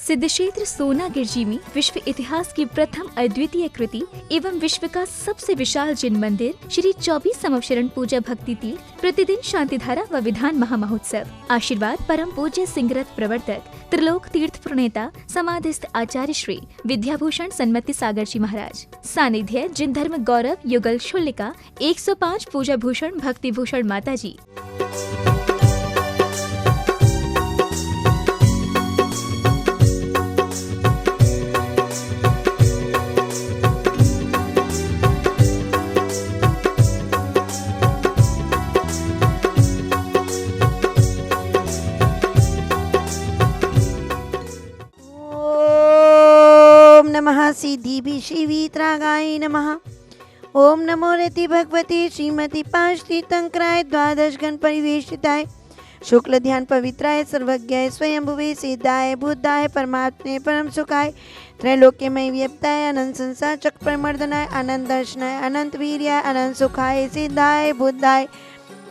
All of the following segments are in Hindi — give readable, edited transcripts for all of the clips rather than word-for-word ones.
सिद्धक्षेत्र सोनागिरजी में विश्व इतिहास की प्रथम अद्वितीय कृति एवं विश्व का सबसे विशाल जिन मंदिर श्री 24 समवशरण पूजा भक्ति तीर्थ प्रतिदिन शांतिधारा व विधान महामहोत्सव। आशीर्वाद परम पूज्य सिंहरथ प्रवर्तक त्रिलोक तीर्थ प्रणेता समाधिस्थ आचार्य श्री विद्याभूषण सन्मति सागर जी महाराज। सानिध्य जिन धर्म गौरव युगल शुल्लिका 105 पूजा भूषण भक्ति भूषण माता जी। नमः सिद्धि शिवीत्रागाय नमः। ओम नमो रति भगवती श्रीमती पांचतीर्थंकराय द्वादश गण परिवेशिताय शुक्ल ध्यान पवित्राय सर्वज्ञाय स्वयंभुवे सिद्धाय बुद्धाय परमात्मे परम सुखाय त्रैलोक्यमय व्यप्ताय अनंत संसार चक्र प्रमर्दनाय अनंत दर्शनाय अनंत वीर्याय अनंत सुखाय सिद्धाय बुद्धाय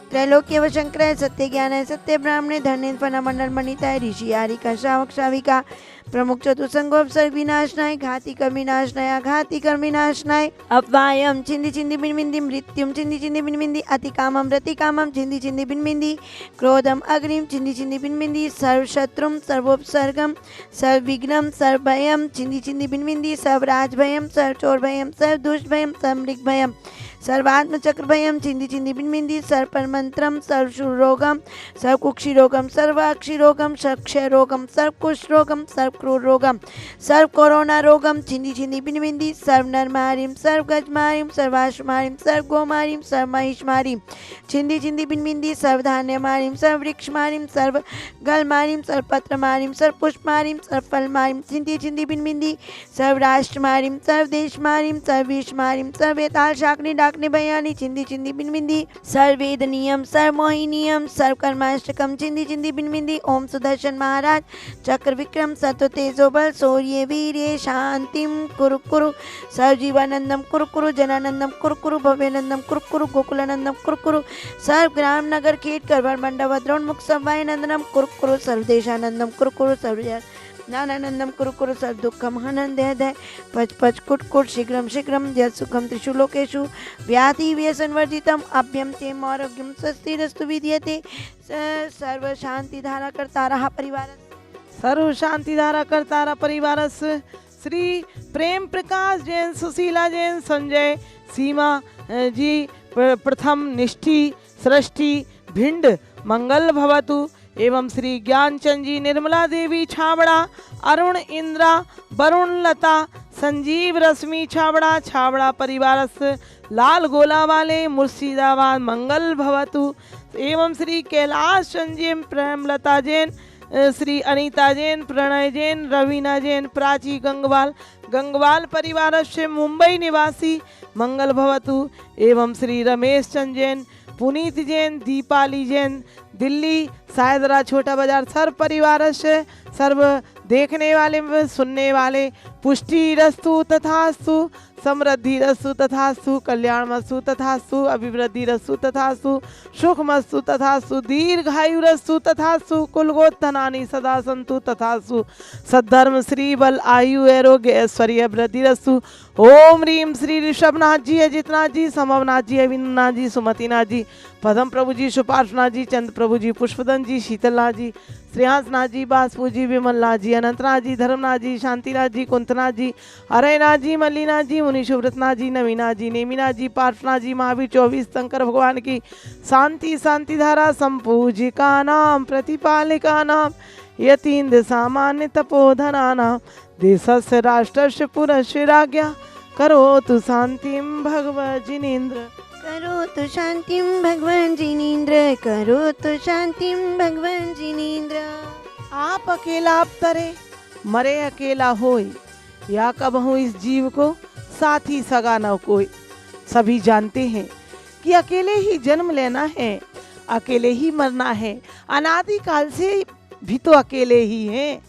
त्रैलोक्य व शंकराय सत्य ज्ञानाय सत्य ब्राह्मणे धन्य फना मंडल मणिताय ऋषि आरिका श्रावक श्राविका प्रमुख चतुसंगोपसर्ग विनाशनाय घाती कर्म विनाशनाय आघाती कर्म विनाशनाय अपवायम छिंदी छिंदी बिनबिंदी मृत्युम छिंदी छिंदी बिनबिंदी अतिकामम रतिकामम छिंदी छिंदी बिनबिंदी क्रोधम अग्निम छिंदी छिंदी बिनबिंदी सर्व शत्रुम सर्वोपसर्गम सर्व विघ्नम सर्व भयम छिंदी छिंदी बिनबिंदी सर्व राज भयम सर्व चोर भयम सर्व दुष्ट भयम सर्व मृग भयम सर्वात्म चक्र भयम छिंदी छिंदी बिनबिंदी सर्व परमंत्रम सर्व शूर रोगम सर्व कुक्षी रोगम सर्व अक्षी रोगम सर्व क्षय रोगम सर्व कुष्ठ रोगम सर्व क्रूर रोगम सर्व कोरोना रोगम छिंदी छिंदी बिनबिंदी सर्व नरमारिम सर्व गजमारिम सर्वाश्मारिम सर्व गोमारिम सर्व महिषमारिम छिंदी छिंदी बिनबिंदी सर्व धान्य मारिम सर्व वृक्ष मारिम सर्व गल मारिम सर्व पत्र मारिम सर्व पुष्प मारिम सर्व फल मारिम छिंदी छिंदी बिनबिंदी सर्व राष्ट्र मारिम सर्व देश मारिम सर्व विष मारिम सर्व वेताल शाकनी डाकनी बयानी छिंदी छिंदी बिनबिंदी सर्व वेद नियम सर्व मोहि नियम सर्व कर्माष्टकम छिंदी छिंदी बिनबिंदी ओम सुदर्शन महाराज चक्र विक्रम सत्व तेजो बल शौर्य वीर्य शांतिम कुरु कुरु सर्व जीवानंदम कुरु कुरु जनानंदम कुरु कुरु भव्यानंदम कुरु कुरु गोकुलानंदम कुरु कुरु सर्व ग्राम नगर कीट करवर मंडप द्रोणमुख सवाय नंदनम कुरु कुरु सर्व देशानंदम कुरु कुरु सर्व नानानंदम कुरु कुरु सर्व दुःखम हनंदय दय पच पच कुट कुट शीघ्रम शीघ्रम जय सुखम त्रिषु लोकेषु व्याधि व्यसनवर्जितम अभ्यम ते आरोग्यम स्वस्तिरस्तु विद्यते सर्व शांति धारा करतारः परिवार सर्व शांति धारा करतारा परिवार श्री प्रेम प्रकाश जैन सुशीला जैन संजय सीमा जी प्रथम निष्ठी सृष्टि भिंड मंगल भवतु एवं श्री ज्ञानचंद जी निर्मला देवी छाबड़ा अरुण इंद्रा वरुण लता संजीव रश्मि छाबड़ा छाबड़ा परिवार लाल गोला वाले मुर्शिदाबाद मंगल भवतु एवं श्री कैलाश चंद जैन प्रेमलता जैन श्री अनीता जैन प्रणय जैन रवीना जैन प्राची गंगवाल गंगवाल परिवार से मुंबई निवासी मंगल भवतु एवं श्री रमेश चंद जैन पुनीत जैन दीपाली जैन दिल्ली सायदरा छोटा बाजार सर्व परिवार से सर्व देखने वाले सुनने वाले पुष्टि रस्तु तथास्तु समृद्धि रस्तु तथास्तु कल्याण मस्तु तथास्तु अभिवृद्धि रस्तु तथास्तु सुख मस्तु तथास्तु दीर्घायु रस्तु तथास्तु कुलगोत्थनानि सदा संतु तथास्तु सद्धर्म श्री बल आयु आरोग्य ऐश्वर्य वृद्धि रस्तु। ओम रीम श्री ऋषभनाथ जी अजितनाथ जी संभवनाथ जी अविनाथ जी सुमतिनाथ जी पदम प्रभु जी सुपार्शनाथ जी चंद प्रभु जी पुष्पदन जी शीतलनाथ जी श्रेयांसनाथ जी बासपू जी विमलनाथ जी अनंतनाथ जी धर्मनाथ जी शांतिनाथ जी कुंतनाथ जी अरयनाथ जी मल्लीनाथ जी मुनि शुभ्रतनाथ जी नवीनाथ जी नेमिनाथ जी पार्श्वनाथ जी महावीर 24 शंकर भगवान की शांति शांति धारा संपूजिका नाम प्रतिपालिका नाम यतीन्द्र सामान्य तपोधना नाम देशस्य राष्ट्रस्य पुरस्य राज्ञा करोतु शांतिम भगवन् जिनेन्द्र करो तो शांतिम भगवान जिनेन्द्र करो तो शांतिम भगवान जिनेन्द्र। आप अकेला आप तरे मरे अकेला होय या कबहू इस जीव को साथी सगा न कोई। सभी जानते हैं कि अकेले ही जन्म लेना है अकेले ही मरना है अनादि काल से भी तो अकेले ही हैं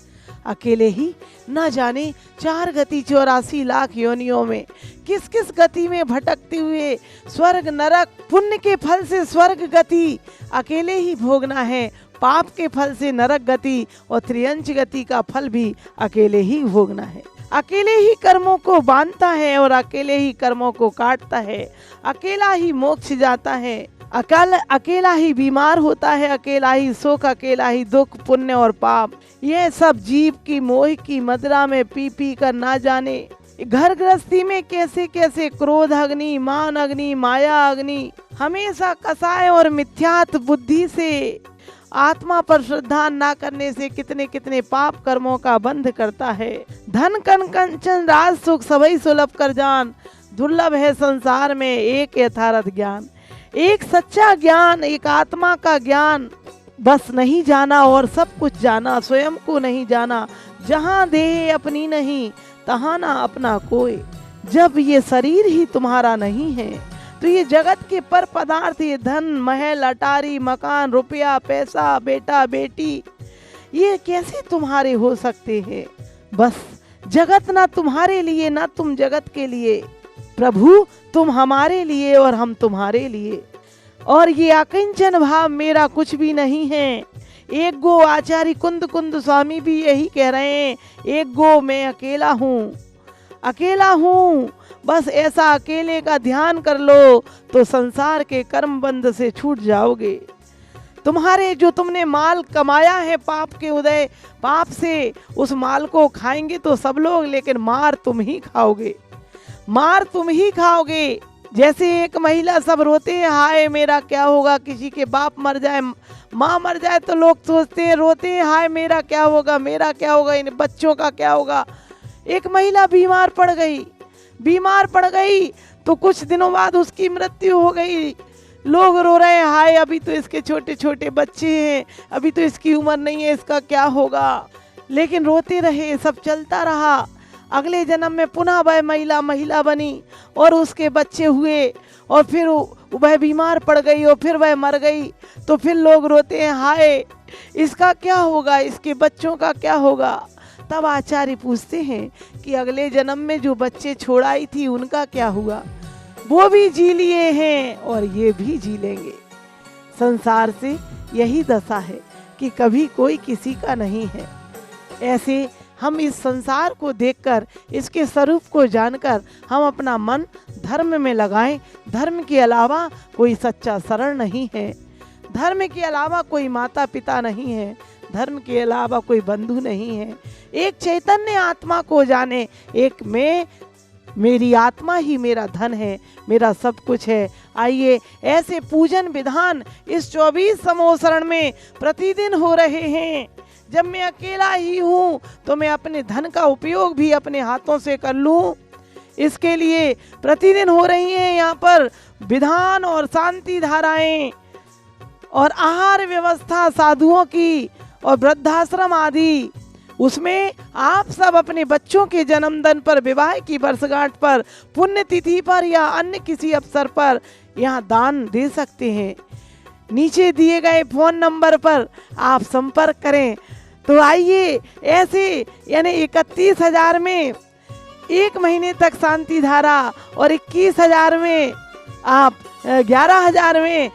अकेले ही न जाने 4 गति 84 लाख योनियों में किस किस गति में भटकते हुए स्वर्ग नरक पुण्य के फल से स्वर्ग गति अकेले ही भोगना है पाप के फल से नरक गति और त्रियंच गति का फल भी अकेले ही भोगना है। अकेले ही कर्मों को बांधता है और अकेले ही कर्मों को काटता है। अकेला ही मोक्ष जाता है, अकेला ही बीमार होता है, अकेला ही सुख, अकेला ही दुख, पुण्य और पाप। यह सब जीव की मोह की मदिरा में पी पी कर ना जाने घर गृहस्थी में कैसे कैसे क्रोध अग्नि, मान अग्नि, माया अग्नि हमेशा कसाय और मिथ्यात्व बुद्धि से आत्मा पर श्रद्धा ना करने से कितने कितने पाप कर्मों का बंध करता है। धन कन कंचन राज सुख सबई सुलभ कर जान, दुर्लभ है संसार में एक यथार्थ ज्ञान। एक सच्चा ज्ञान, एक आत्मा का ज्ञान, बस नहीं जाना और सब कुछ जाना, स्वयं को नहीं जाना। जहाँ देह अपनी नहीं तहाँ ना अपना कोई। जब ये शरीर ही तुम्हारा नहीं है तो ये जगत के पर पदार्थ, ये धन महल अटारी मकान रुपया पैसा बेटा बेटी, ये कैसे तुम्हारे हो सकते हैं। बस जगत ना तुम्हारे लिए ना तुम जगत के लिए, प्रभु तुम हमारे लिए और हम तुम्हारे लिए। और ये अकिंचन भाव मेरा कुछ भी नहीं है। एक गो आचार्य कुंद कुंद स्वामी भी यही कह रहे हैं, एक गो मैं अकेला हूँ, अकेला हूँ। बस ऐसा अकेले का ध्यान कर लो तो संसार के कर्म बंध से छूट जाओगे। तुम्हारे जो तुमने माल कमाया है पाप के उदय, पाप से उस माल को खाएंगे तो सब लोग, लेकिन मार तुम ही खाओगे, मार तुम ही खाओगे। जैसे एक महिला सब रोते हैं, हाय मेरा क्या होगा, किसी के बाप मर जाए, माँ मर जाए तो लोग सोचते हैं, रोते हैं, हाय मेरा क्या होगा, मेरा क्या होगा, इन बच्चों का क्या होगा। एक महिला बीमार पड़ गई तो कुछ दिनों बाद उसकी मृत्यु हो गई। लोग रो रहे हैं, हाय अभी तो इसके छोटे छोटे बच्चे हैं, अभी तो इसकी उम्र नहीं है, इसका क्या होगा। लेकिन रोते रहे, सब चलता रहा। अगले जन्म में पुनः वह महिला बनी और उसके बच्चे हुए और फिर वह बीमार पड़ गई और फिर वह मर गई। तो फिर लोग रोते हैं, हाय इसका क्या होगा, इसके बच्चों का क्या होगा। तब आचार्य पूछते हैं कि अगले जन्म में जो बच्चे छोड़ाई थी उनका क्या हुआ। वो भी जी लिए हैं और ये भी जी लेंगे। संसार से यही दशा है कि कभी कोई किसी का नहीं है। ऐसे हम इस संसार को देखकर, इसके स्वरूप को जानकर हम अपना मन धर्म में लगाएं। धर्म के अलावा कोई सच्चा शरण नहीं है, धर्म के अलावा कोई माता पिता नहीं है, धर्म के अलावा कोई बंधु नहीं है। एक चैतन्य आत्मा को जाने, एक मैं, मेरी आत्मा ही मेरा धन है, मेरा सब कुछ है। आइए ऐसे पूजन विधान इस 24 समोसरण में प्रतिदिन हो रहे हैं। जब मैं अकेला ही हूँ तो मैं अपने धन का उपयोग भी अपने हाथों से कर लूँ, इसके लिए प्रतिदिन हो रही हैं यहाँ पर विधान और शांति धाराएं और आहार व्यवस्था साधुओं की और वृद्धाश्रम आदि। उसमें आप सब अपने बच्चों के जन्मदिन पर, विवाह की वर्षगांठ पर, पुण्यतिथि पर या अन्य किसी अवसर पर यहाँ दान दे सकते हैं। नीचे दिए गए फोन नंबर पर आप संपर्क करें। तो आइए ऐसे यानी 31,000 में 1 महीने तक शांति धारा और 21,000 में आप 11,000 में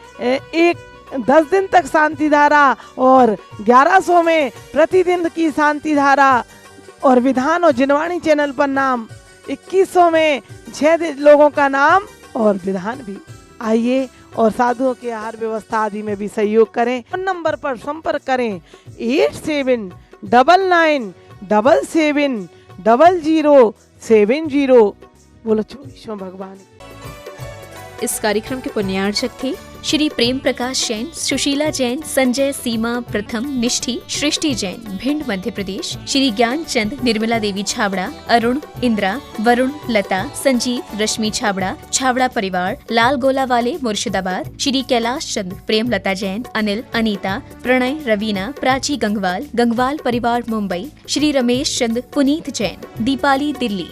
10 दिन तक शांति धारा और 1100 में प्रतिदिन की शांति धारा और विधान और जिनवाणी चैनल पर नाम, 2100 में 6 लोगों का नाम और विधान भी। आइए और साधुओं के आहार व्यवस्था आदि में भी सहयोग करें। फोन नंबर पर संपर्क करें 8799770070। बोलो विष्णु भगवान। इस कार्यक्रम के पुण्यार्चक थे श्री प्रेम प्रकाश जैन, सुशीला जैन, संजय, सीमा, प्रथम, निष्ठी, सृष्टि जैन, भिंड मध्य प्रदेश, श्री ज्ञान चंद, निर्मला देवी छाबड़ा, अरुण, इंदिरा, वरुण, लता, संजीव, रश्मि छाबड़ा, छाबड़ा परिवार, लाल गोला वाले मुर्शिदाबाद, श्री कैलाश चंद, प्रेम लता जैन, अनिल, अनीता, प्रणय, रवीना, प्राची गंगवाल, गंगवाल परिवार मुंबई, श्री रमेश चंद, पुनीत जैन, दीपाली दिल्ली।